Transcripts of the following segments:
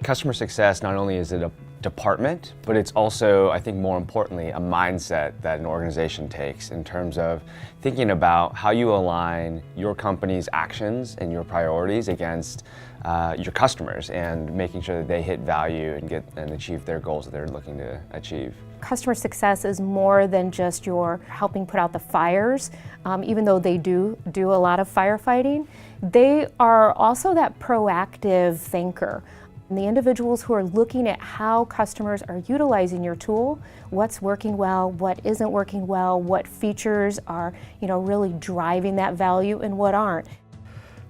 Customer success, not only is it a department, but it's also, I think more importantly, a mindset that an organization takes in terms of thinking about how you align your company's actions and your priorities against your customers and making sure that they hit value and achieve their goals that they're looking to achieve. Customer success is more than just your helping put out the fires, even though they do a lot of firefighting. They are also that proactive thinker. And the individuals who are looking at how customers are utilizing your tool, what's working well, what isn't working well, what features are, really driving that value and what aren't.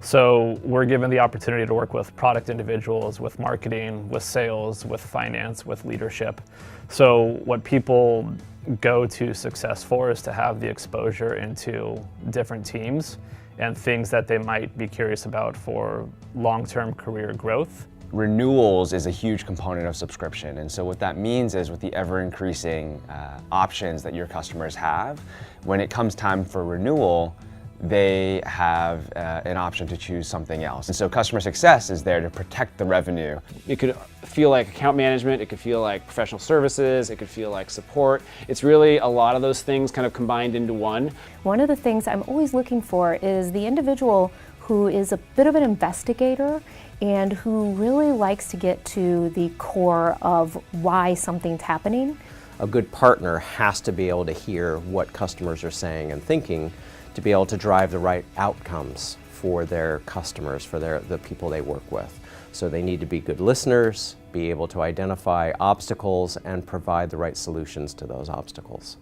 So we're given the opportunity to work with product individuals, with marketing, with sales, with finance, with leadership. So what people go to success for is to have the exposure into different teams and things that they might be curious about for long-term career growth. Renewals is a huge component of subscription, and so what that means is with the ever-increasing options that your customers have, when it comes time for renewal, they have an option to choose something else. And so customer success is there to protect the revenue. It could feel like account management, it could feel like professional services, it could feel like support. It's really a lot of those things kind of combined into one. One of the things I'm always looking for is the individual who is a bit of an investigator and who really likes to get to the core of why something's happening. A good partner has to be able to hear what customers are saying and thinking to be able to drive the right outcomes for their customers, for the people they work with. So they need to be good listeners, be able to identify obstacles and provide the right solutions to those obstacles.